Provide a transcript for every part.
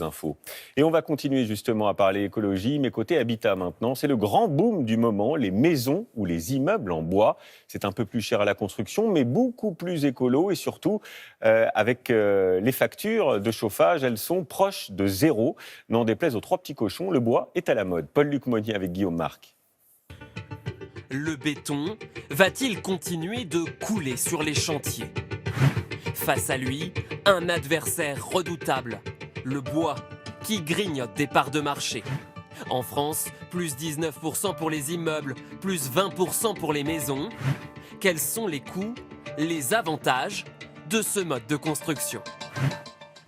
les infos. Et on va continuer justement à parler écologie, mais côté habitat maintenant. C'est le grand boom du moment, les maisons ou les immeubles en bois. C'est un peu plus cher à la construction, mais beaucoup plus écolo et surtout avec les factures de chauffage, elles sont proches de zéro. N'en déplaise aux trois petits cochons, le bois est à la mode. Paul-Luc Monnier avec Guillaume Marc. Le béton va-t-il continuer de couler sur les chantiers ? Face à lui, un adversaire redoutable, le bois, qui grignote des parts de marché. En France, plus 19% pour les immeubles, plus 20% pour les maisons. Quels sont les coûts, les avantages de ce mode de construction ?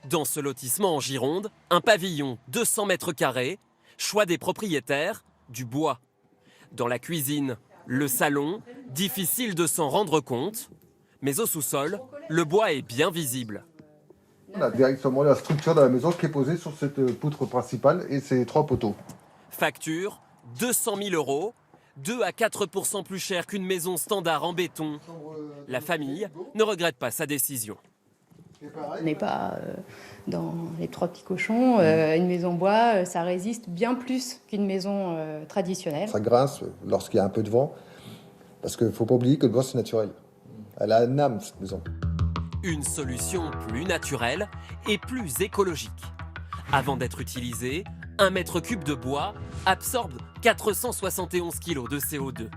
Dans ce lotissement en Gironde, un pavillon 200 mètres carrés, choix des propriétaires, du bois. Dans la cuisine, le salon, difficile de s'en rendre compte, mais au sous-sol, le bois est bien visible. On a directement la structure de la maison qui est posée sur cette poutre principale et ces trois poteaux. Facture, 200 000 €, 2 à 4% plus cher qu'une maison standard en béton. La famille ne regrette pas sa décision. On n'est pas dans les trois petits cochons. Une maison bois, ça résiste bien plus qu'une maison traditionnelle. Ça grince lorsqu'il y a un peu de vent, parce qu'il ne faut pas oublier que le bois c'est naturel. Elle a une âme cette maison. Une solution plus naturelle et plus écologique. Avant d'être utilisé, 1 mètre cube de bois absorbe 471 kg de CO2.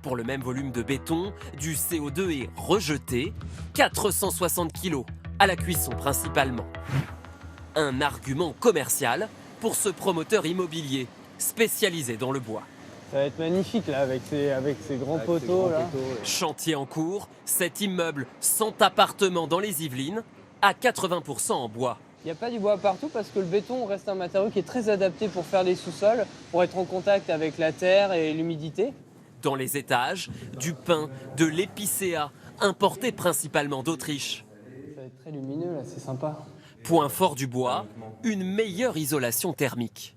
Pour le même volume de béton, du CO2 est rejeté, 460 kg à la cuisson principalement. Un argument commercial pour ce promoteur immobilier spécialisé dans le bois. Ça va être magnifique là avec ces grands poteaux là. Chantier en cours, cet immeuble 100 appartements dans les Yvelines à 80% en bois. Il n'y a pas du bois partout parce que le béton reste un matériau qui est très adapté pour faire des sous-sols, pour être en contact avec la terre et l'humidité. Dans les étages, du pin, de l'épicéa, importé principalement d'Autriche. Ça va être très lumineux là, c'est sympa. Point fort du bois, une meilleure isolation thermique.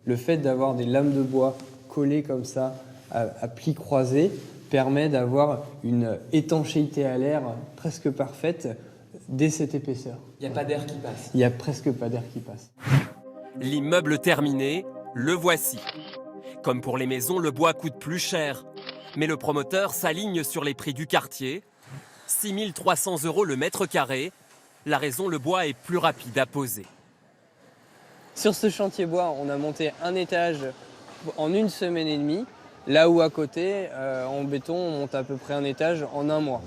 Le fait d'avoir des lames de bois collées comme ça, à plis croisés, permet d'avoir une étanchéité à l'air presque parfaite dès cette épaisseur. Il n'y a pas d'air qui passe. Il n'y a presque pas d'air qui passe. L'immeuble terminé, le voici. Comme pour les maisons, le bois coûte plus cher. Mais le promoteur s'aligne sur les prix du quartier. 6 300 € le mètre carré. La raison, le bois est plus rapide à poser. Sur ce chantier bois, on a monté un étage en 1 semaine et demie. Là où à côté, en béton, on monte à peu près un étage en 1 mois.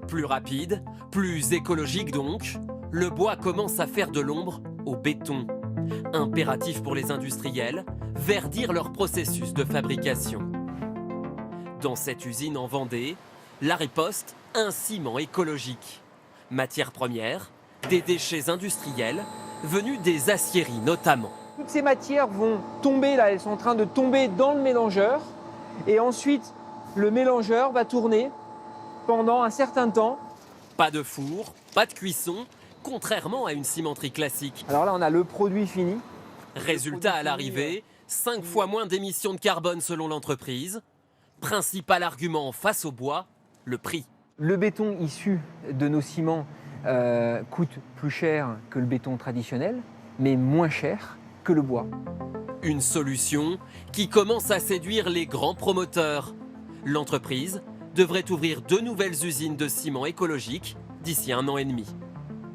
Plus rapide, plus écologique donc, le bois commence à faire de l'ombre au béton. Impératif pour les industriels, verdir leur processus de fabrication. Dans cette usine en Vendée, la riposte, un ciment écologique. Matière première, des déchets industriels, venus des aciéries notamment. Toutes ces matières vont tomber, là, elles sont en train de tomber dans le mélangeur. Et ensuite, le mélangeur va tourner pendant un certain temps. Pas de four, pas de cuisson, contrairement à une cimenterie classique. Alors là, on a le produit fini. Résultat à l'arrivée, 5 fois moins d'émissions de carbone selon l'entreprise. Principal argument face au bois, le prix. Le béton issu de nos ciments coûte plus cher que le béton traditionnel, mais moins cher que le bois. Une solution qui commence à séduire les grands promoteurs. L'entreprise devrait ouvrir 2 nouvelles usines de ciment écologique d'ici 1 an et demi.